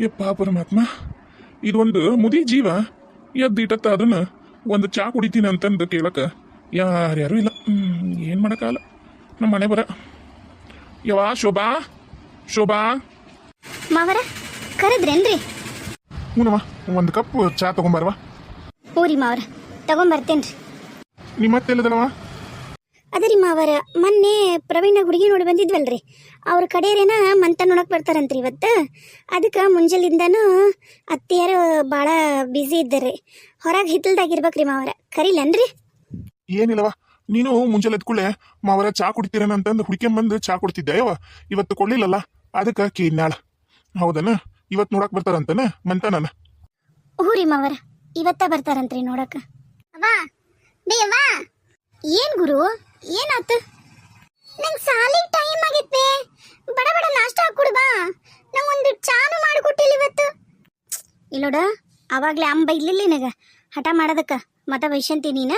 ಯಪ್ಪ ಪರಮಾತ್ಮ, ಇದೊಂದು ಮುದಿ ಜೀವ ಎದ್ದಿಟ್ಟತ್ತ ಅದನ್ನ ಒಂದು ಚಾ ಕುಡಿತೀನಿ ಅಂತಂದು ಕೇಳಕ ಯಾರ್ಯಾರು ಇಲ್ಲ. ಏನು ಮಾಡೋಕ್ಕಾಗಲ್ಲ, ನಮ್ಮ ಮನೆ ಬರ. ಯವಾ ಶೋಭಾ, ಶೋಭಾ ಮಾವರ ಕರೆದ್ರೇನ್ರಿ? ಹ್ಞೂನವ, ಒಂದು ಕಪ್ ಚಾ ತಗೊಂಬರ್ವಾ. ಊರಿ ಮಾವರ ತಗೊಂಬರ್ತೇನ್ರಿ. ನಿಮ್ಮ ಮತ್ತೆ ಎಲ್ಲದಳವ? ಅದೇ ರೀ ಮಾವರ, ಮೊನ್ನೆ ಪ್ರವೀಣ ಹುಡುಗಿ ನೋಡಿ ಬಂದಿದ್ವಲ್ರಿ, ಅವ್ರ ಕಡೆಯರೇನ ಮಂತ ನೋಡಕ್ ಬರ್ತಾರಂತ್ರಿ ಇವತ್ತು. ಅದಕ್ಕೆ ಮುಂಜಾಲಿಂದನೂ ಅತ್ತೆಯರು ಭಾಳ ಬ್ಯುಸಿ ಇದ್ದಾರ್ರಿ. ಹೊರಗೆ ಹಿತ್ತಲ್ದಾಗಿರ್ಬೇಕ್ರಿ ಮಾವರ, ಕರಿಲ್ಲನ್ರಿ? ಏನಿಲ್ಲವ, ನೀನು ಮುಂಜಾನೆ ಎದ್ಕೊಳ್ಳೆ ಮಾವರ ಚಾ ಕುಡಿತೀರನ ಅಂತಂದು ಹುಡ್ಕೊಂಬಂದು ಚಾ ಕೊಡ್ತಿದ್ದೆ. ಇವತ್ತು ಕೊಡ್ಲಿಲ್ಲಲ್ಲ, ಅದಕ್ಕೆ ಕೇಳಿನಾಳ. ಹೌದನ, ಇವತ್ತು ನೋಡಕ್ ಬರ್ತಾರಂತನ ಮಂತನ? ಊರಿ ಮಾವರ ಇವತ್ತ ಬರ್ತಾರಂತ್ರಿ ನೋಡಕ. ಅವ್ವ ದೇವಾ, ಏನ್ ಗುರು ಏನಾತ? ನಂಗೆ ಸಾಲಿಗೆ ಟೈಮ್ ಆಗಿತ್ತೆ, ಬಡ ಬಡ ನಾಷ್ಟ ಹಾಕೊಡು ಬಾ. ನಂಗೆ ಒಂದು ಚಾನು ಮಾಡಿಕೊಟ್ಟಿಲ್ಲ ಇವತ್ತು. ಇಲ್ಲೋಡ, ಅವಾಗಲೇ ಅಂಬ ಇಲ್ಲಿಲ್ಲ ನಿನಗ ಹಠ ಮಾಡೋದಕ್ಕ. ಮತ ವೈಶಂತಿ ನೀನ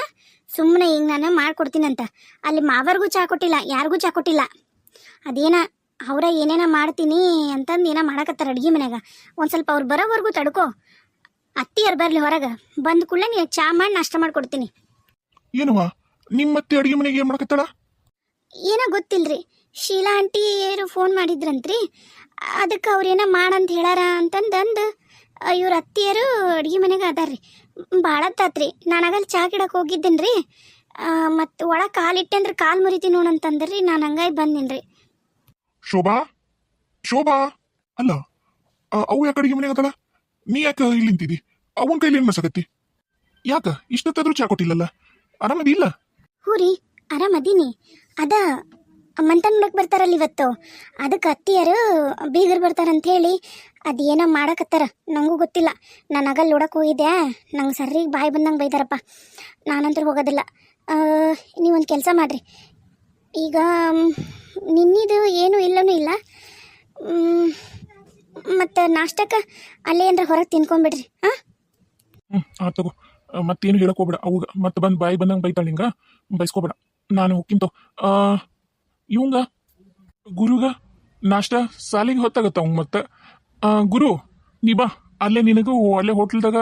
ಸುಮ್ಮನೆ ಹಿಂಗೆ ನಾನು ಮಾಡ್ಕೊಡ್ತೀನಂತ ಅಲ್ಲಿ ಮಾವರ್ಗೂ ಚಾ ಕೊಟ್ಟಿಲ್ಲ, ಯಾರಿಗೂ ಚಾ ಕೊಟ್ಟಿಲ್ಲ. ಅದೇನ ಅವರ ಏನೇನ ಮಾಡ್ತೀನಿ ಅಂತಂದು ಏನೋ ಮಾಡಕತ್ತಾರ ಅಡುಗೆ ಮನ್ಯಾಗ. ಒಂದು ಸ್ವಲ್ಪ ಅವ್ರು ಬರೋವರೆಗೂ ತಡ್ಕೋ. ಅತ್ತಿಯರು ಬರಲಿ ಹೊರಗೆ, ಬಂದ ಕೂಡಲೇ ನೀನು ಚಾ ಮಾಡಿ ನಾಷ್ಟ ಮಾಡ್ಕೊಡ್ತೀನಿ. ಏನವ ನಿಮ್ಮತ್ತೆ ಅಡುಗೆ ಮನೆಗೆ ಏನು ಮಾಡಕತ್ತಾಳ? ಏನೋ ಗೊತ್ತಿಲ್ರಿ, ಶೀಲಾ ಆಂಟಿಯರು ಫೋನ್ ಮಾಡಿದ್ರಂತ್ರಿ. ಅದಕ್ಕೆ ಅವ್ರೇನೋ ಮಾಡಂತ ಹೇಳಾರ ಅಂತಂದು ಇವ್ರ ಅತ್ತಿಯರು ಅಡುಗೆ ಮನೆಗೆ ಅದಾರ್ರಿ. ಭಾಳ ತಾತ್ರಿ, ನಾನು ಆಗಲ್ಲಿ ಚಾ ಗಿಡಕ್ಕೆ ಹೋಗಿದ್ದೇನೆ ರೀ. ಮತ್ತು ಒಳಗೆ ಕಾಲಿಟ್ಟೆ ಅಂದ್ರೆ ಕಾಲು ಮುರಿತೀನಿ ನೋಡಂತಂದ್ರಿ. ನಾನು ಹಂಗಾಗಿ ಬಂದಿನಿ. ಶೋಭಾ, ಶೋಭಾ ಅಲ್ಲ, ಅವು ಯಾಕೆ ಅಡುಗೆ ಮನೆಗೆ ಅದಳ? ನೀ ಯಾಕೆ ಇಲ್ಲಿ ನಿಂತಿದ್ದಿ? ಅವನ ಕೈಲಿ ಏನು ಮಸಕತ್ತಿ? ಯಾಕ ಇಷ್ಟೊತ್ತಾದ್ರೂ ಚಾ ಕೊಟ್ಟಿಲ್ಲಲ್ಲ? ಆರಾಮದಿ ಇಲ್ಲ? ಹ್ಞೂ ರೀ, ಆರಾಮದೀನಿ. ಅದ ಮಂತನ್ ನೋಡಕ್ಕೆ ಬರ್ತಾರಲ್ಲ ಇವತ್ತು, ಅದಕ್ಕೆ ಅತ್ತಿಯರು ಬೀಗರು ಬರ್ತಾರಂತ ಹೇಳಿ ಅದೇನೋ ಮಾಡಕತ್ತಾರ. ನನಗೂ ಗೊತ್ತಿಲ್ಲ, ನಾನು ಆಗಲ್ಲಿ ನೋಡಕ್ಕೆ ಹೋಗಿದ್ದೆ. ನಂಗೆ ಸರ್ರಿಗೆ ಬಾಯಿ ಬಂದಂಗೆ ಬೈದಾರಪ್ಪ, ನಾನಂತೂ ಹೋಗೋದಿಲ್ಲ. ನೀವೊಂದು ಕೆಲಸ ಮಾಡಿರಿ, ಈಗ ನಿನ್ನಿದು ಏನೂ ಇಲ್ಲನೂ ಇಲ್ಲ, ಮತ್ತು ನಾಷ್ಟಕ್ಕೆ ಅಲ್ಲೇ ಏನಾರ ಹೊರಗೆ ತಿನ್ಕೊಂಬಿಡ್ರಿ. ಹಾಂ ತಗೋ, ಮತ್ತೇನು ಹೇಳಕ್ ಹೋಗ್ಬೇಡ. ಅವಾಗ ಮತ್ತೆ ಬಂದು ಬಾಯಿ ಬಂದಂಗೆ ಬೈತಾಳೆ, ಹಿಂಗ ಬೈಸ್ಕೋಬೇಡ. ನಾನು ಹೋಗ್ಕಿಂತ ಇವಂಗ ಗುರುಗ ನಾಷ್ಟ ಸಾಲಿಗೆ ಹೊತ್ತಾಗತ್ತ ಅವಂಗ. ಮತ್ತೆ ಗುರು ನೀ ಬಾ, ಅಲ್ಲೇ ನಿನಗೂ ಅಲ್ಲೇ ಹೋಟ್ಲ್ದಾಗ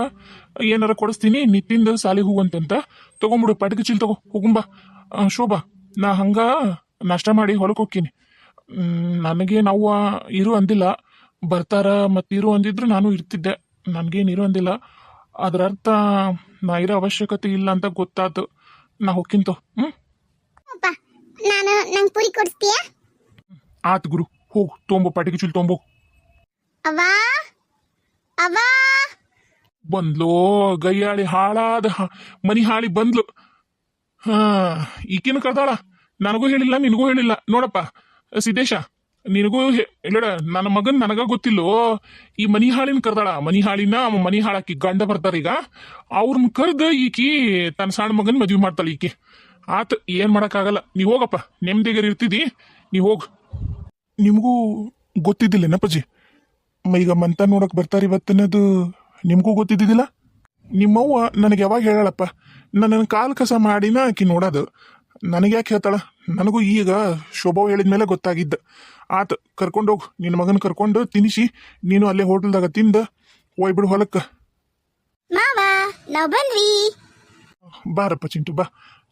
ಏನಾರ ಕೊಡಿಸ್ತೀನಿ, ನಿತ್ತಿಂದ ಸಾಲಿಗೆ ಹೋಗುವಂತಂತ ತೊಗೊಂಬಿಡು. ಪಟಕ ಚೀಲ್ ತಗೋ, ಹೋಗುಂಬಾ. ಶೋಭಾ, ನಾ ಹಂಗ ನಾಷ್ಟ ಮಾಡಿ ಹೊಲಕ್ಕೆ ಹೋಗ್ತೀನಿ. ನನಗೆ ನಾವು ಇರು ಅಂದಿಲ್ಲ, ಬರ್ತಾರ ಮತ್ತು ಇರು ಅಂದಿದ್ರು ನಾನು ಇರ್ತಿದ್ದೆ. ನನಗೇನು ಇರು ಅಂದಿಲ್ಲ, ಅದರ ಅರ್ಥ ನಾ ಇರೋ ಅವಶ್ಯಕತೆ ಇಲ್ಲ ಅಂತ ಗೊತ್ತಾತು. ನಾ ಹೋಗ್ಕಿಂತ. ನಾನು ನಂಗೆ ಪೂರಿ ಕೊಡಿಸ್ತೀಯಾ? ಆತ್ ಗುರು, ಹೋಗು ತೊಂಬೋ, ಪಾಟಿಗೆ ಚೀಲ್ ತೊಂಬೋ. ಅವ್ವಾ ಅವ್ವಾ ಬಂದ್ಲೋ ಗಯ್ಯಾಳಿ, ಹಾಳಾದ ಮನಿ ಹಾಳಿ ಬಂದ್ಲು. ಈಕಿನ ಕರ್ದಾಳ, ನನಗೂ ಹೇಳಿಲ್ಲ ನಿನಗೂ ಹೇಳಿಲ್ಲ. ನೋಡಪ್ಪ ಸಿದ್ದೇಶ, ನಿನಗೂ ಹೇಳ, ನನ್ನ ಮಗನ್ ನನಗ ಗೊತ್ತಿಲ್ಲೋ, ಈ ಮನಿ ಹಾಳಿನ ಕರ್ದಾಳ. ಮನಿ ಹಾಳಿನ ಮನಿ ಹಾಳಾಕಿ ಗಂಡ ಬರ್ತಾರ ಈಗ, ಅವ್ರನ್ನ ಕರ್ದ ಈಕಿ ತನ್ನ ಸಣ್ಣ ಮಗನ್ ಮದ್ವಿ ಮಾಡ್ತಾಳ ಈಕಿ. ಆತ ಏನ್ ಮಾಡಕ್ಕಾಗಲ್ಲ. ನೀ ಹೋಗಪ್ಪ, ನೆಮ್ಮದಿಗರ್ ಇರ್ತಿದಿ, ನೀ ಹೋಗ್. ನಿಮಗೂ ಗೊತ್ತಿದ್ದಿಲ್ಲ ನಪ್ಪಜ್ಜಿ, ಈಗ ಮಂತ ನೋಡಕ್ ಬರ್ತಾರ ಇವತ್ತನ್ನೋದು ನಿಮಗೂ ಗೊತ್ತಿದ್ದಿದ್ದಿಲ್ಲ? ನಿಮ್ಮವ್ವ ನನಗೆ ಯಾವಾಗ ಹೇಳಪ್ಪ, ನನ್ನ ಕಾಲು ಕಸ ಮಾಡಿನ ಆಕಿ ನೋಡೋದು. ನನಗೆ ಯಾಕೆ ಹೇಳ್ತಾಳ? ನನಗೂ ಈಗ ಶೋಭಾವ್ ಹೇಳಿದ್ಮೇಲೆ ಗೊತ್ತಾಗಿದ್ದ. ಆತ ಕರ್ಕೊಂಡೋಗು, ನಿನ್ನ ಮಗನ ಕರ್ಕೊಂಡು ತಿನ್ನಿಸಿ, ನೀನು ಅಲ್ಲೇ ಹೋಟೆಲ್ದಾಗ ತಿಂದ ಹೋಯ್ಬಿಡು ಹೊಲಕ್ಕ. ಮಾವ ನಾವ್ ಬಂದ್ವಿ. ಬಾರಪ್ಪ ಚಿಂಟು ಬಾ.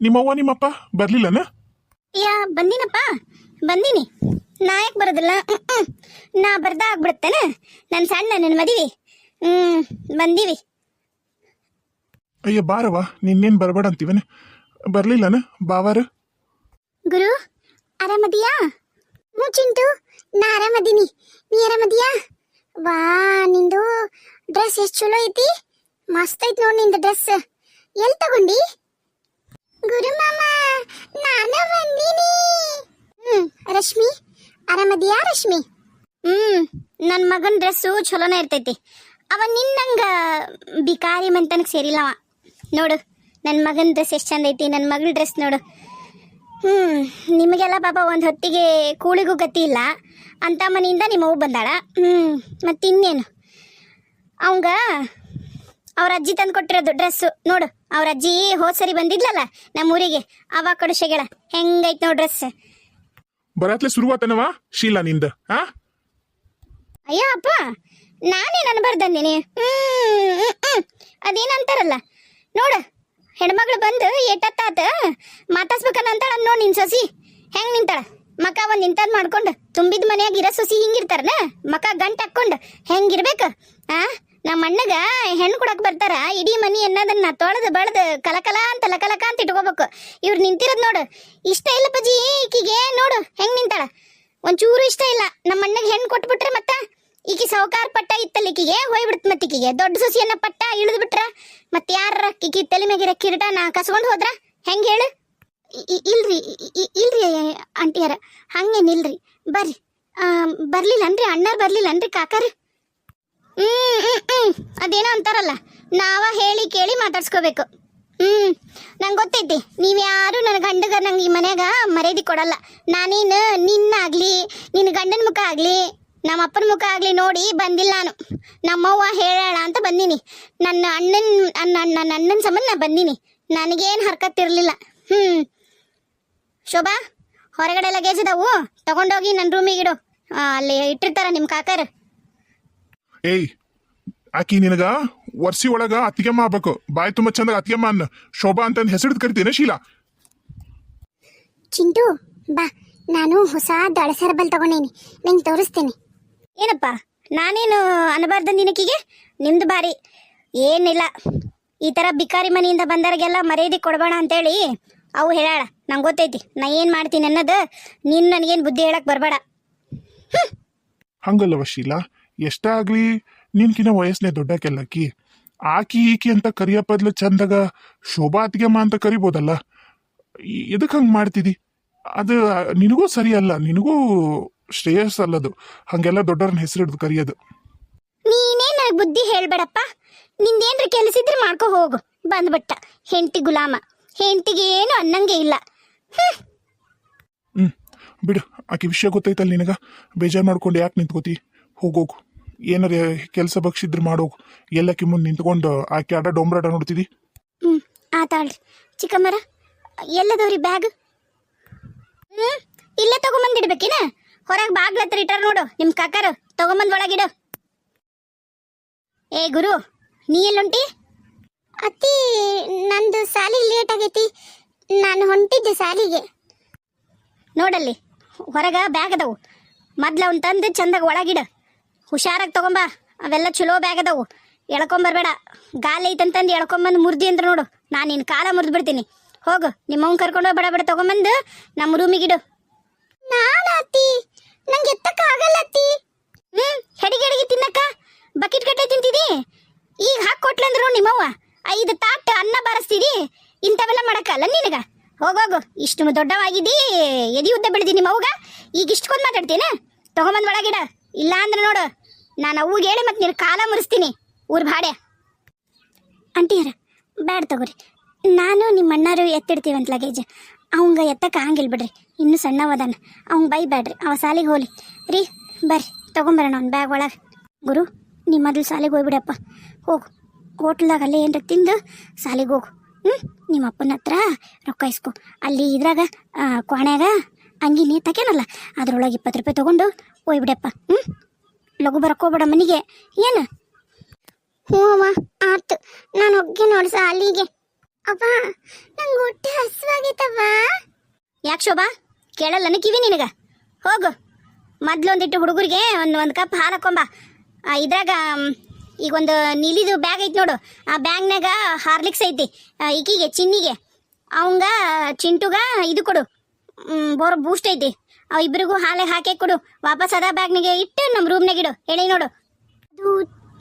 ನಿಮ್ಮವ್ವ ನಿಮ್ಮಪ್ಪ ಬರ್ಲಿಲ್ಲನ? ಬಂದಿನಪ್ಪ, ಬಂದೀನಿ. ನಾ ಯಾಕೆ ಬರೋದಿಲ್ಲ? ನಾ ಬರ್ದ ಆಗ್ಬಿಡುತ್ತೇನ, ನನ್ನ ಸಣ್ಣ ನನ್ನ ಮದುವೆ. ಬಂದೀವಿ. ಅಯ್ಯ ಬಾರವ್ವ, ನಿನ್ನೇನು ಬರಬೇಡ ಅಂತೀವನ? ಬರ್ಲಿಲ್ಲನ ಬಾವಾರ? ಗುರು ಆರಾಮದಿಯಾ? ಹ್ಞೂ ಚಿಂಟು, ನಾ ಆರಾಮದೀನಿ. ನೀ ಆರಾಮದಿಯಾ? ವಾ, ನಿಂದು ಡ್ರೆಸ್ ಎಷ್ಟು ಚಲೋ ಐತಿ, ಮಸ್ತ್ ಐತಿ ನೋಡಿ ನಿಂದು ಡ್ರೆಸ್. ಎಲ್ಲಿ ತಗೊಂಡಿ? ಗುರು ಮಾಮ ನಾನು ಬಂದೀನಿ. ರಶ್ಮಿ ಆರಾಮದಿಯಾ? ರಶ್ಮಿ ನನ್ನ ಮಗನ ಡ್ರೆಸ್ಸು ಚಲೋನೇ ಇರ್ತೈತಿ. ಅವ ನಿನ್ನಂಗ ಬಿಕಾರಿ ಮಂತನಕ್ಕೆ ಸೇರಿಲ್ಲವ. ನೋಡು ನನ್ನ ಮಗನ ಡ್ರೆಸ್ ಎಷ್ಟು ಚಂದ ಐತಿ, ನನ್ನ ಮಗಳ ಡ್ರೆಸ್ ನೋಡು. ನಿಮಗೆಲ್ಲ ಪಾಪ ಒಂದು ಹೊತ್ತಿಗೆ ಕೂಳಿಗೂ ಗತಿ ಇಲ್ಲ ಅಂತ ಮನೆಯಿಂದ ನಿಮ್ಮ ಅವ್ವ ಬಂದಾಳ. ಮತ್ತಿನ್ನೇನು, ಅವಂಗ ಅವ್ರ ಅಜ್ಜಿ ತಂದು ಕೊಟ್ಟಿರೋದು ಡ್ರೆಸ್ಸು ನೋಡು. ಅವ್ರ ಅಜ್ಜಿ ಹೋದ್ ಸರಿ ಬಂದಿದ್ಲಲ್ಲ ನಮ್ಮ ಊರಿಗೆ, ಅವಾಗ ಕೊಡಿಸೆಗಳ ಹೆಂಗೈತೆ ನೋಡು ಡ್ರೆಸ್. ಬರತ್ಲೆ ಶುರುವಾತನವ ಶೀಲಾ ನಿಂದ. ಅಯ್ಯೋ ಅಪ್ಪ, ನಾನೇನು ಅನ್ಬಾರ್ದಂದಿನಿ. ಅದೇನಂತಾರಲ್ಲ ನೋಡು, ಹೆಣ್ಮಗಳು ಬಂದು ಏಟತ್ತಾತ ಮಾತಾಡ್ಸ್ಬೇಕನ್ನ ಅಂತಾಳ ನೋಡಿ ನಿನ್ ಸೊಸಿ ಹೆಂಗ್ ನಿಂತಾಳ. ಮಕ ಒಂದ್ ಇಂಥದ್ ಮಾಡ್ಕೊಂಡು ತುಂಬಿದ ಮನ್ಯಾಗ ಇರೋ ಸೊಸಿ ಹಿಂಗಿರ್ತಾರನ, ಮಕ ಗಂಟ್ ಹಾಕೊಂಡು ಹೆಂಗಿರ್ಬೇಕು? ನಮ್ಮ ಅಣ್ಣಗ ಹೆಣ್ಣು ಕೊಡಕ್ ಬರ್ತಾರ, ಇಡೀ ಮನಿ ಅನ್ನೋದನ್ನ ತೊಳೆದು ಬಳ್ದು ಕಲಕಲ ಅಂತ ಲಕಲಕ ಅಂತ ಇಟ್ಕೋಬೇಕು. ಇವ್ರು ನಿಂತಿರೋದ್ ನೋಡು, ಇಷ್ಟ ಇಲ್ಲ ಪಜಿ ಈಕಿಗೆ. ನೋಡು ಹೆಂಗ್ ನಿಂತಾಳ, ಒಂಚೂರು ಇಷ್ಟ ಇಲ್ಲ. ನಮ್ಮ ಅಣ್ಣಗೆ ಹೆಣ್ಣು ಕೊಟ್ಬಿಟ್ರೆ ಮತ್ತ ಈಕಿ ಸಾವುಕಾರ ಪಟ್ಟ ಇತ್ತಲ್ಲ ಈಕಿಗೆ ಹೋಯ್ಬಿಡ್ತು. ಮತ್ತೆ ಈಕಿಗೆ ದೊಡ್ಡ ಸೊಸಿಯನ್ನ ಪಟ್ಟ ಇಳಿದು ಬಿಟ್ರ ಮತ್ತೆ ಯಾರ ಈಕಿ ತಲೆ ಮ್ಯಾಗಿರ ಕಿರೀಟನ ಕಸ್ಕೊಂಡು ಹೋದ್ರ ಹೆಂಗ್ ಹೇಳು? ಇಲ್ರಿ ಇಲ್ರಿ ಆಂಟಿಯಾರ, ಹಂಗೇನಿಲ್ರಿ. ಬರ್ರಿ. ಬರ್ಲಿಲ್ಲನ್ರಿ ಅಣ್ಣಾರ್, ಬರ್ಲಿಲ್ಲನ್ರಿ ಕಾಕಾರ? ಅದೇನೋ ಅಂತಾರಲ್ಲ, ನಾವ ಹೇಳಿ ಕೇಳಿ ಮಾತಾಡ್ಸ್ಕೋಬೇಕು. ನಂಗೆ ಗೊತ್ತೈತಿ, ನೀವ್ಯಾರು ನನ್ನ ಗಂಡಗ ನಂಗೆ ಈ ಮನ್ಯಾಗ ಮರ್ಯಾದೆ ಕೊಡಲ್ಲ. ನಾನೇನು ನಿನ್ನಾಗ್ಲಿ ನಿನ್ನ ಗಂಡನ ಮುಖ ಆಗ್ಲಿ ನಮ್ಮ ಅಪ್ಪನ ಮುಖ ಆಗ್ಲಿ ನೋಡಿ ಬಂದಿಲ್ಲ. ನಾನು ನಮ್ಮವ್ವ ಹೇಳೋಣ ಅಂತ ಬಂದೀನಿ. ನನ್ನ ಅಣ್ಣನ ಸಂಬಂಧ ನಾ ಬಂದೀನಿ. ನನಗೇನು ಹರ್ಕತ್ತಿರಲಿಲ್ಲ. ಶೋಭಾ, ಹೊರಗಡೆ ಲಗೇಜ್ ಇದಾವು, ತಗೊಂಡೋಗಿ ನನ್ನ ರೂಮಿಗೆ ಇಡು. ಅಲ್ಲಿ ಇಟ್ಟಿರ್ತಾರ ನಿಮ್ಮ ಕಾಕರ್. ಏಯ್, ಆಕಿ ನಿನಗ ವರ್ಷಿ ಒಳಗ ಅತ್ತಿಗೆಮ್ಮ ಆಗ್ಬೇಕು. ಬಾಯಿ ತುಂಬ ಚಂದಾಗ ಅತ್ತಿಗೆಮ್ಮ ಅನ್ನ ಶೋಭಾ ಅಂತ ಹೆಸರು ಕರಿತೀನಿ. ಶೀಲಾ, ಚಿಂಟು ಬಾ, ನಾನು ಹೊಸ ದಳಸರಬಲ್ ತಗೊಂಡೇನಿ, ನಿಂಗೆ ತೋರಿಸ್ತೇನೆ. ಏನಪ್ಪ, ನಾನೇನು ಅನಬಾರ್ದ ನಿನಕಿಗೆ? ನಿಮ್ದು ಬಾರಿ ಏನಿಲ್ಲ. ಈ ಥರ ಬಿಕಾರಿ ಮನೆಯಿಂದ ಬಂದವ್ರಿಗೆಲ್ಲ ಮರ್ಯಾದೆ ಕೊಡಬೇಡ ಅಂತೇಳಿ ಅವು ಹೇಳಾಳ. ನಂಗೆ ಗೊತ್ತೈತಿ ನಾ ಏನು ಮಾಡ್ತೀನಿ ಅನ್ನೋದು. ನೀನು ನನಗೇನು ಬುದ್ಧಿ ಹೇಳಕ್ ಬರಬೇಡ. ಹಂಗಲ್ಲವ ಶೀಲಾ, ಎಷ್ಟಾಗ್ಲಿ ನಿನ್ಕಿನ ವಯಸ್ಸನೇ ದೊಡ್ಡಕ್ಕೆಲ್ಲಕ್ಕಿ. ಆಕಿ ಈಕಿ ಅಂತ ಕರಿಯ ಬದ್ಲು ಚಂದಾಗ ಶೋಭಾ ಅತ್ತಿಗೆಮ್ಮ ಅಂತ ಕರಿಬೋದಲ್ಲ. ಎದಕ್ಕೆ ಹಂಗೆ ಮಾಡ್ತಿದಿ? ಅದು ನಿನಗೂ ಸರಿ ಅಲ್ಲ, ನಿನಗೂ ಶ್ರೇಯಸ್ ಅಲ್ಲದು ಹಂಗೆಲ್ಲ ದೊಡ್ಡವ್ರನ್ನ ಹೆಸರು ಹಿಡಿದು ಕರಿಯೋದು. ನೀನೇ ನನಗೆ ಬುದ್ಧಿ ಹೇಳ್ಬೇಡಪ್ಪ. ನಿಂದೇನ್ರ ಕೆಲಸಿದ್ರೆ ಮಾಡ್ಕೊ ಹೋಗು. ಬಂದ್ಬಿಟ್ಟ ಹೆಂಡತಿ ಗುಲಾಮ. ಹೆಂಡತಿಗೆ ಏನು ಅನ್ನಂಗೆ ಇಲ್ಲ. ಬಿಡು, ಆಕೆ ವಿಷಯ ಗೊತ್ತೈತಲ್ಲ ನಿನಗ. ಬೇಜಾರು ಮಾಡ್ಕೊಂಡು ಯಾಕೆ ನಿಂತ್ಕೋತಿ? ಹೋಗೋಗು, ಏನಾರ ಕೆಲಸ ಬಗ್ಸಿದ್ರೆ ಮಾಡೋಗು. ಎಲ್ಲಕ್ಕೆ ಮುಂದೆ ನಿಂತ್ಕೊಂಡು ಆಕೆ ಆಡ ಡೊಂಬ್ರಾಟ ನೋಡ್ತಿದಿ. ಆತಾಳ್ರಿ ಚಿಕ್ಕಮ್ಮರ. ಎಲ್ಲದವ್ರಿ ಬ್ಯಾಗ್? ಇಲ್ಲೇ ತಗೊಂಬಂದಿಡ್ಬೇಕಿನ? ಹೊರಗೆ ಬಾಗ್ಲ ಹತ್ರ ಇಟ್ಟಾರ ನೋಡು ನಿಮ್ಮ ಕಾಕರು. ತಗೊಂಬಂದ್ ಒಳಗಿಡು. ಏ ಗುರು, ನೀ ಎಲ್ಲುಂಟಿ? ಅತ್ತಿ, ನಂದು ಸಾಲಿ ಲೇಟ್ ಆಗೈತಿ, ನಾನು ಹೊಂಟಿದ್ದೆ ಸಾಲಿಗೆ. ನೋಡಲ್ಲಿ ಹೊರಗ ಬ್ಯಾಗ್ ಅದಾವು. ಮೊದ್ಲು ಅವ್ನು ತಂದು ಚಂದಾಗ ಒಳಗಿಡು. ಹುಷಾರಾಗಿ ತಗೊಂಬ. ಅವೆಲ್ಲ ಚಲೋ ಬ್ಯಾಗ್ ಅದಾವು, ಎಳ್ಕೊಂಬರ್ಬೇಡ. ಗಾಲಿ ಐತಂತಂದು ಎಳ್ಕೊಂಬಂದು ಮುರ್ದಿ ಅಂದ್ರೆ ನೋಡು, ನಾನು ನಿನ್ನ ಕಾಲ ಮುರಿದು ಬಿಡ್ತೀನಿ. ಹೋಗು, ನಿಮ್ಮವ್ನ ಕರ್ಕೊಂಡು ಬಡ ಬಡ ತಗೊಂಬಂದು ನಮ್ಮ ರೂಮಿಗಿಡು. ನಾನು ಅತ್ತಿ, ನಂಗೆ ಎತ್ತಕ್ಕ ಆಗಲ್ಲ ಅತ್ತಿ. ಹೆಡಿಗೆ ಹೆಡಿಗೆ ತಿನ್ನಕ್ಕ ಬಕೆಟ್ ಗಟ್ಟೆ ತಿಂತಿದಿ. ಈಗ ಹಾಕಿ ಕೊಟ್ಲಂದ್ರು ನಿಮ್ಮವ್ವ 5 ತಾಟ್ ಅನ್ನ ಬಾರಿಸ್ತಿದಿ. ಇಂಥವೆಲ್ಲ ಮಾಡಕ್ಕಲ್ಲ ನಿನಗ. ಹೋಗೋಗು, ಇಷ್ಟು ದೊಡ್ಡವಾಗಿದ್ದಿ, ಎದಿ ಉದ್ದ ಬೆಳೆದಿ ನಿಮ್ಮವ್ಗ. ಈಗ ಇಷ್ಟೊಂದು ಮಾತಾಡ್ತೀನಿ. ತಗೊಂಬಂದ್ ಒಳಗಿಡ. ಇಲ್ಲ ಅಂದ್ರೆ ನೋಡು, ನಾನು ಅವ್ಗೆ ಹೇಳಿ ಮತ್ತೆ ನೀನು ಕಾಲ ಮುರಿಸ್ತೀನಿ ಊರ್ ಭಾಡೆ. ಅಂಟಿಯರ ಬ್ಯಾಡ ತಗೋರಿ, ನಾನು ನಿಮ್ಮ ಅಣ್ಣಾರು ಎತ್ತಿಡ್ತೀವಂತ ಲಗೇಜ್. ಅವಂಗ ಎತ್ತಕ್ಕೆ ಆಗಂಗಿಲ್ಲ ಬಿಡ್ರಿ, ಇನ್ನೂ ಸಣ್ಣವದಾನ. ಅವ್ನು ಬೈಬ್ಯಾಡ್ರಿ, ಅವ ಸಾಲಿಗೆ ಹೋಗ್ಲಿ ರೀ. ಬರ್ರಿ ತಗೊಂಬರೋಣ ಅವ್ನು ಬ್ಯಾಗ್ ಒಳಗೆ. ಗುರು, ನಿಮ್ಮ ಮೊದಲು ಸಾಲಿಗೆ ಹೋಗ್ಬಿಡಪ್ಪ. ಹೋಗು, ಹೋಟ್ಲ್ದಾಗ ಅಲ್ಲೇ ಏನರ ತಿಂದು ಸಾಲಿಗೆ ಹೋಗು. ನಿಮ್ಮ ಅಪ್ಪನ ಹತ್ರ ರೊಕ್ಕ ಇಸ್ಕೊ. ಅಲ್ಲಿ ಇದ್ರಾಗ ಕ್ವಾಣ್ಯಾಗ ಅಂಗಿ ನೇತಾಕೇನಲ್ಲ, ಅದ್ರೊಳಗೆ 20 ರೂಪಾಯಿ ತೊಗೊಂಡು ಹೋಗ್ಬಿಡಪ್ಪ. ಲಘು ಬರಕೋಬೇಡ ಮನೆಗೆ. ಏನು? ಹ್ಞೂ ಅವ್ವ, ಆಯ್ತು, ನಾನು ಹೋಗಿ ನೋಡಿ ಸಾಲಿಗೆ. ಅವ್ವ, ನಂಗೆ ಹೊಟ್ಟೆ ಹಸುವಾಗೈತವ್ವ. ಯಾಕೆ ಶೋಭಾ, ಕೇಳಲ್ಲ ಕಿವಿ ನಿನಗ? ಹೋಗು, ಮೊದ್ಲೊಂದಿಟ್ಟು ಹುಡುಗರಿಗೆ ಒಂದು ಕಪ್ ಹಾಲು ಹಾಕೊಂಬ. ಇದ್ರಾಗ ಈಗೊಂದು ನೀಲಿದು ಬ್ಯಾಗ್ ಐತಿ ನೋಡು, ಆ ಬ್ಯಾಗ್ನಾಗ ಹಾರ್ಲಿಕ್ಸ್ ಐತಿ. ಈಕಿಗೆ ಚಿನ್ನಿಗೆ, ಅವಂಗ ಚಿಂಟುಗ ಇದು ಕೊಡು, ಬೂಸ್ಟ್ ಐತಿ. ಇಬ್ಬರಿಗೂ ಹಾಲಿಗೆ ಹಾಕಿ ಕೊಡು. ವಾಪಸ್ ಅದ ಬ್ಯಾಗ್ನಾಗೆ ಇಟ್ಟು ನಮ್ಮ ರೂಮ್ನಾಗ ಇಡು. ಹೇಳಿ ನೋಡು. ಅದು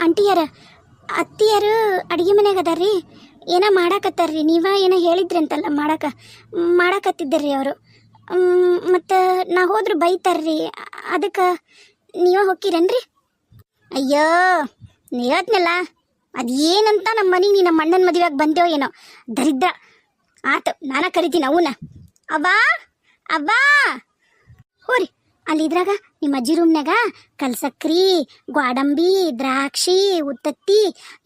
ಅಂಟಿಯಾರ ಅತ್ತಿಯಾರು ಅಡುಗೆ ಮನ್ಯಾಗ ಅದಾರ್ರಿ, ಏನೋ ಮಾಡಾಕತ್ತಾರ್ರಿ. ನೀವ ಏನೋ ಹೇಳಿದ್ರಿ ಅಂತಲ್ಲ, ಮಾಡಾಕತ್ತಿದ್ದಾರ್ರಿ ಅವರು. ಮತ್ತು ನಾ ಹೋದ್ರೆ ಬೈತಾರ್ರಿ, ಅದಕ್ಕೆ ನೀವ ಹೋಗ್ತೀರೇನ್ರಿ? ಅಯ್ಯೋ, ಹೇಳ್ತನಲ್ಲ, ಅದು ಏನಂತ ನಮ್ಮ ಮನೆಗೆ ನೀ ನಮ್ಮ ಅಣ್ಣನ ಮದುವೆಯಾಗಿ ಬಂದೇವೋ ಏನೋ ದರಿದ್ರ. ಆತು, ನಾನ ಕರಿತೀನಿ ಅವನ್ನ. ಅವ್ವಾ ಅವ್ವಾ, ಹೋರಿ ಅಲ್ಲಿ ಇದ್ರಾಗ ನಿಮ್ಮ ಅಜ್ಜಿ ರೂಮ್ನಾಗ ಕಲ್ಸಕ್ರಿ, ಗೋಡಂಬಿ, ದ್ರಾಕ್ಷಿ, ಉತ್ತತ್ತಿ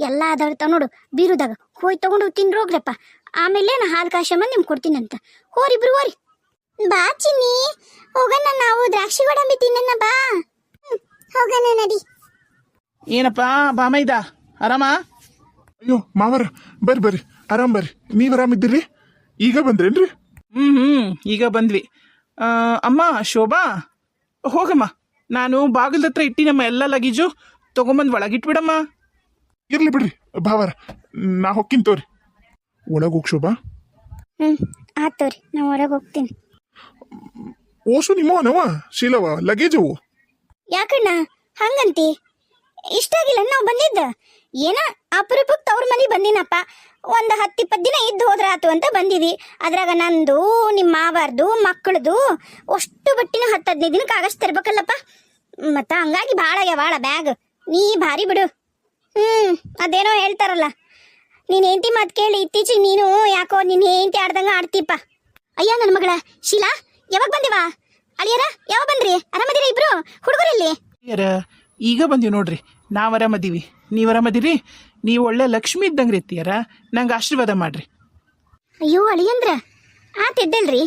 ಎಲ್ಲ ಅದಾವ ನೋಡು ಬೀರುದಾಗ. ಹೋಗಿ ತಗೊಂಡು ತಿನ್ರೋಗ್ರಪ್ಪ. ಆಮೇಲೆ ನಾ ಹಾಲು ಕಾಶಮ್ಮ ನಿಮ್ಗೆ ಕೊಡ್ತೀನಿ ಅಂತ. ಹೋರಿಬ್ರು ಹೋರಿ. ಬಾ ಚಿನ್ನಿ, ಹೋಗೋಣ ನಾವು ದ್ರಾಕ್ಷಿ ಗೋಡಂಬಿ ತಿನ್ನೋಣ ಬಾ. ಹೋಗೋಣ ನಡಿ. ಏನಪ್ಪ ಬಾಮೈದ ಆರಾಮ? ಅಯ್ಯೋ ಮಾವರ ಬರ್ರಿ ಬರ್ರಿ, ಆರಾಮ್ ಬರ್ರಿ. ನೀವ್ ಆರಾಮಿದ್ದೀರಿ? ಈಗ ಬಂದ್ರೇನ್ರಿ? ಈಗ ಬಂದ್ವಿ. ಅಮ್ಮ ಶೋಭಾ, ಹೋಗಮ್ಮ, ನಾನು ಬಾಗಿಲ್ದ ಹತ್ರ ಇಟ್ಟಿನಮ್ಮ ಎಲ್ಲ ಲಗೇಜು, ತಗೊಂಬಂದು ಒಳಗಿಟ್ಬಿಡಮ್ಮ. ಇರ್ಲಿ ಬಿಡ್ರಿ ಭಾವರ, ನಾ ಹೊಕ್ಕಿನ್ ತೋರಿ. ಒಳಗ್ ಹೋಗ್ ಶೋಭಾ. ಆತವ್ರಿ, ನಾ ಹೊರಗೆ ಹೋಗ್ತೀನಿ. ಓಸು ನಿಮ್ಮವನವ ಶೀಲವ ಲಗೇಜವು. ಯಾಕಣ್ಣ ಹಂಗಂತಿ? ಇಷ್ಟ ಆಗಿಲ್ಲ ನಾವು ಬಂದಿದ್ದ? ಏನ ಅಪರೂಪಕ್ಕೆ ತವ್ರ ಮನೆ ಬಂದಿನಪ್ಪ, ಒಂದು 10-20 ದಿನ ಇದ್ದು ಹೋದ್ರ ಆತು ಅಂತ ಬಂದಿವಿ. ಅದ್ರಾಗ ನಂದು ನಿಮ್ಮ ಮಾವಾರ್ದು ಮಕ್ಕಳದು ಅಷ್ಟು ಬಟ್ಟಿನ 10-15 ದಿನಕ್ಕೆ ಆಗಷ್ಟು ತರ್ಬೇಕಲ್ಲಪ್ಪ. ಮತ್ತ ಹಂಗಾಗಿ ಭಾಳ ಆಗ್ಯಾವಾಳ ಬ್ಯಾಗ್. ನೀ ಭಾರಿ ಬಿಡು. ಅದೇನೋ ಹೇಳ್ತಾರಲ್ಲ, ನೀನ್ ಹೆಂಡತಿ ಮಾತು ಕೇಳಿ ಇತ್ತೀಚೆಗೆ ನೀನು ಯಾಕೋ ನಿನ್ನ ಹೆಂಡತಿ ಆಡ್ದಂಗ ಆಡ್ತೀಪ್ಪ. ಅಯ್ಯ ನನ್ನ ಮಗಳ ಶೀಲಾ, ಯಾವಾಗ ಬಂದಿವಾ? ಅಳಿಯರ ಯಾವಾಗ ಬಂದ್ರಿ? ಆರಾಮದಿರ ಇಬ್ರು? ಹುಡುಗರಲ್ಲಿ ಯಾರ ಈಗ ಬಂದೀವಿ ನೋಡ್ರಿ. ನಾವು ಆರಾಮದೀವಿ, ನೀವು ಆರಾಮದಿರಿ? ನೀವು ಒಳ್ಳೆ ಲಕ್ಷ್ಮಿ ಇದ್ದಂಗ್ರಿ ಎತ್ತಿಯಾರ, ನಂಗೆ ಆಶೀರ್ವಾದ ಮಾಡ್ರಿ. ಅಯ್ಯೋ ಅಳಿಯಂದ್ರ, ಆತಿದ್ದಲ್ರಿ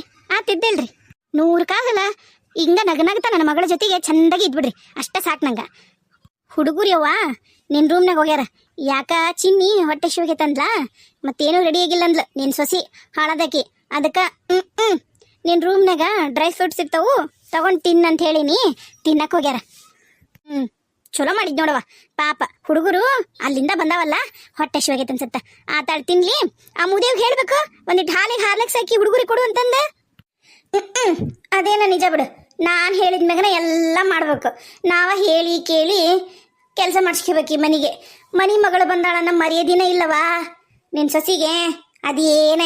100 ಹಿಂಗ ನಗನಗ್ತಾ ನನ್ನ ಮಗಳ ಜೊತೆಗೆ ಚಂದಾಗಿ ಇದ್ಬಿಡ್ರಿ, ಅಷ್ಟ ಸಾಕು ನಂಗ. ಹುಡುಗರು ಯವ್ವ ನಿನ್ನ ರೂಮ್ನಾಗ ಹೋಗ್ಯಾರ. ಯಾಕ ಚಿನ್ನಿ ಹೊಟ್ಟೆ ಶಿವಗೆ ತಂದ್ಲ, ಮತ್ತೇನು ರೆಡಿ ಆಗಿಲ್ಲ ಅಂದ್ಲ ನಿನ್ನ ಸೊಸಿ ಹಾಳದಕ್ಕಿ. ಅದಕ್ಕೆ ನಿನ್ನ ರೂಮ್ನಾಗ ಡ್ರೈ ಫ್ರೂಟ್ಸ್ ಇರ್ತಾವು, ತಗೊಂಡು ತಿನ್ನಂತ ಹೇಳಿನಿ, ತಿನ್ನಕ್ಕೆ ಹೋಗ್ಯಾರ. ಚಲೋ ಮಾಡಿದ್ ನೋಡವ ಪಾಪ. ಹುಡುಗರು ಅಲ್ಲಿಂದ ಬಂದಾವಲ್ಲ, ಹೊಟ್ಟೆ ಶಿವಾಗೈತೆ ಅನ್ಸತ್ತ. ಆತಾಳ ತಿನ್ಲಿ. ಆ ಮುದೇವ್ಗೆ ಹೇಳ್ಬೇಕು ಒಂದಿಟ್ಟು ಹಾಲಿಗೆ ಹಾರ್ಲಿಕ್ಸ್ ಹಾಕಿ ಹುಡುಗರಿಗೆ ಕೊಡು ಅಂತಂದ. ಅದೇನ ನಿಜ ಬಿಡು, ನಾನು ಹೇಳಿದ ಮ್ಯಾಗನ ಎಲ್ಲ ಮಾಡ್ಬೇಕು. ನಾವ ಹೇಳಿ ಕೇಳಿ ಕೆಲಸ ಮಾಡಿಸ್ಕೋಬೇಕು ಈ ಮನೆಗೆ. ಮನಿ ಮಗಳು ಬಂದಾಳ, ನಮ್ಮ ಮರ್ಯಾದಿನ ಇಲ್ಲವಾ ನಿನ್ನ ಸೊಸಿಗೆ? ಅದೇನ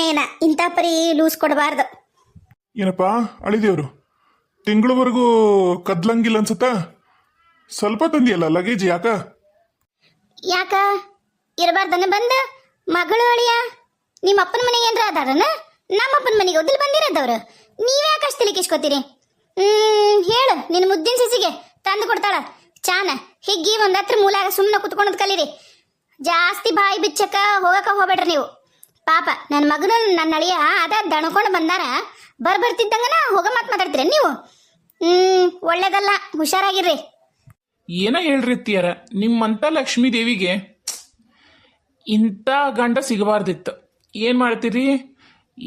ಇಂಥ ಪರಿ ಲೂಸ್ ಕೊಡಬಾರ್ದು. ಏನಪ್ಪಾ ಅಳಿದೇವ್ರು, ತಿಂಗಳವರೆಗೂ ಕದ್ಲಂಗಿಲ್ಲ ಅನ್ಸತ್ತ. ಸ್ವಲ್ಪ ತಂದಿಯಲ್ಲ ಲಗೇಜ್, ಯಾಕ? ಯಾಕ ಇರಬಾರ್ದನ್ನ ಬಂದ ಮಗಳು ಅಳಿಯ? ನಿಮ್ಮ ಅಪ್ಪನ ಮನೆಗೆ ಏನ್ರ ಅದಾರನ? ನಮ್ಮಪ್ಪನ ಮನೆಗೆ ಒದಲ್ ಬಂದಿರೋದವ್ರು. ನೀವ್ಯಾಕೆ ಅಷ್ಟು ತಲೆಕಿಸ್ಕೋತೀರಿ? ಹೇಳು ನಿನ್ನ ಮುದ್ದಿನ ಸಸಿಗೆ ತಂದು ಕೊಡ್ತಾಳ ಚಾನ. ಹಿಗ್ಗಿ ಒಂದ್ ಹತ್ರ ಮೂಲಾಗ ಸುಮ್ಮನೆ ಕುತ್ಕೊಂಡ್ ಕಲೀರಿ. ಜಾಸ್ತಿ ಬಾಯಿ ಬಿಚ್ಚಕ ಹೋಗಕ ಹೋಗ್ಬೇಡ್ರಿ ನೀವು. ಪಾಪ ನನ್ನ ಮಗನು ನನ್ನ ಅಳಿಯ ಅದ ದಣ್ಕೊಂಡು ಬಂದಾರ, ಬರ್ತಿದ್ದಂಗನ ಹೋಗ ಮಾತಾಡ್ತೀರ ನೀವು. ಒಳ್ಳೇದಲ್ಲ, ಹುಷಾರಾಗಿರ್ರಿ. ಏನ ಹೇಳ್ರಿ ಅತ್ತಿಯಾರ, ನಿಮ್ಮಂತ ಲಕ್ಷ್ಮೀ ದೇವಿಗೆ ಇಂಥ ಗಂಡ ಸಿಗಬಾರ್ದಿತ್ತು. ಏನು ಮಾಡ್ತೀರಿ?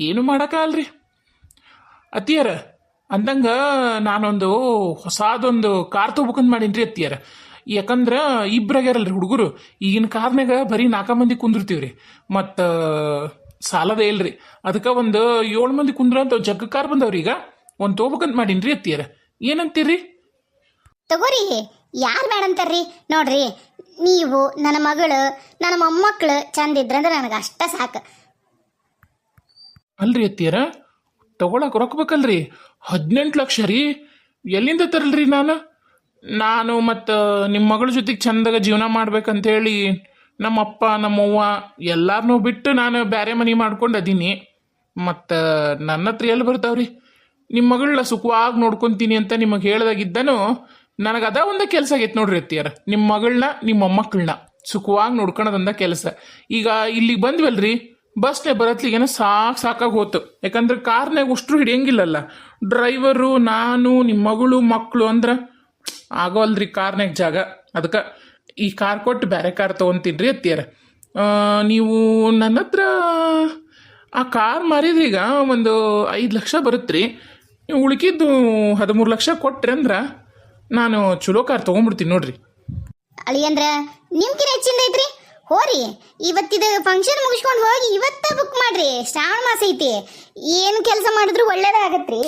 ಏನು ಮಾಡೋಕ್ಕಾಗಲ್ರಿ ಅತ್ತಿಯಾರ. ಅಂದಂಗ ನಾನೊಂದು ಹೊಸಾದೊಂದು ಕಾರ್ ತೊಗೋಬೇಕಂತ ಮಾಡೀನಿ ರೀ ಅತ್ತಿಯಾರ. ಯಾಕಂದ್ರೆ ಇಬ್ಬರಾಗ್ಯಾರಲ್ರಿ ಹುಡುಗರು. ಈಗಿನ ಕಾರ್ನಾಗ ಬರೀ 4 ಮಂದಿ ಕುಂದಿರ್ತೀವ್ರಿ, ಮತ್ತು ಸಾಲದೇ ಇಲ್ರಿ. ಅದಕ್ಕೆ ಒಂದು 7 ಮಂದಿ ಕುಂದ್ರ ಅಂತ ಜಗ್ಗ ಕಾರ್ ಬಂದವ್ರಿ. ಈಗ ಒಂದು ತೊಗೋಬೇಕಂತ ಮಾಡೀನಿ ರೀ ಅತ್ತಿಯಾರ. ಏನಂತೀರಿ? ತಗೋರಿ, ಯಾರು ಬೇಡ ಅಂತಾರ್ರಿ? ನೋಡ್ರಿ, ನೀವು ನನ್ನ ಮಗಳು ನನ್ನ ಮೊಮ್ಮಕ್ಕಳು ಚಂದ ಇದ್ರಂದ್ರೆ ನನಗೆ ಅಷ್ಟ ಸಾಕು. ಅಲ್ರಿ ಅತ್ತಿಯಾರ, ತಗೊಳಕ್ ರೊಕ್ಕ ಬೇಕಲ್ರಿ? 18 ಲಕ್ಷ ರೀ. ಎಲ್ಲಿಂದ ತರಲ್ರಿ ನಾನು ಮತ್ತು ನಿಮ್ಮ ಮಗಳ ಜೊತೆಗೆ ಚಂದಾಗ ಜೀವನ ಮಾಡ್ಬೇಕಂತೇಳಿ ನಮ್ಮಪ್ಪ ನಮ್ಮವ್ವ ಎಲ್ಲಾರನ್ನೂ ಬಿಟ್ಟು ನಾನು ಬೇರೆ ಮನೆ ಮಾಡ್ಕೊಂಡು ಅದೀನಿ. ಮತ್ತು ನನ್ನ ಹತ್ರ ಎಲ್ಲಿ ಬರ್ತಾವ್ರಿ? ನಿಮ್ಮ ಮಗಳನ್ನ ಸುಖವಾಗಿ ನೋಡ್ಕೊತೀನಿ ಅಂತ ನಿಮಗೆ ಹೇಳ್ದಾಗಿದ್ದನು ನನಗೆ ಅದ ಒಂದ ಕೆಲಸ ಆಗೈತೆ ನೋಡ್ರಿ ಅತ್ತಿಯಾರ. ನಿಮ್ಮ ಮಗಳನ್ನ ನಿಮ್ಮ ಮೊಮ್ಮಕ್ಕಳನ್ನ ಸುಖವಾಗಿ ನೋಡ್ಕೊಳೋದಂದ ಕೆಲಸ. ಈಗ ಇಲ್ಲಿಗೆ ಬಂದ್ವಲ್ರಿ, ಬಸ್ನೇ ಬರತ್ಲಿಗೇನೋ ಸಾಕಾಗಿ ಹೋತು. ಯಾಕಂದ್ರೆ ಕಾರ್ನಾಗ ಅಷ್ಟ್ರು ಹಿಡಿಯಂಗಿಲ್ಲಲ್ಲ. ಡ್ರೈವರು, ನಾನು, ನಿಮ್ಮ ಮಗಳು, ಮಕ್ಕಳು ಅಂದ್ರೆ ಆಗೋಲ್ರಿ ಕಾರ್ನಾಗ ಜಾಗ. ಅದಕ್ಕೆ ಈ ಕಾರ್ ಕೊಟ್ಟು ಬೇರೆ ಕಾರ್ ತೊಗೊತೀನಿ ಅತ್ತಿಯಾರ. ನೀವು ನನ್ನ ಹತ್ರ ಆ ಕಾರ್ ಮಾರಿದ್ರೀಗ ಒಂದು 5 ಲಕ್ಷ ಬರುತ್ತ್ರಿ. ನೀವು ಉಳ್ಕಿದ್ದು 13 ಲಕ್ಷ ಕೊಟ್ರಿ ಅಂದ್ರೆ ನಾನು ಚಲೋ ಕಾರ್ ತೊಗೊಂಡ್ಬಿಡ್ತೀನಿ ನೋಡ್ರಿ. ಅಳಿಯಂದ್ರ ನಿಮ್ಕಿನ ಹೆಚ್ಚಿಂದ ಐತ್ರಿ. ಹೋರಿ, ಇವತ್ತಿದ ಫಂಕ್ಷನ್ ಮುಗಿಸ್ಕೊಂಡು ಹೋಗಿ ಇವತ್ತ ಬುಕ್ ಮಾಡ್ರಿ. ಶ್ರಾವಣ ಮಾಸ ಐತಿ, ಏನು ಕೆಲಸ ಮಾಡಿದ್ರು ಒಳ್ಳೇದಾಗತ್ರಿ.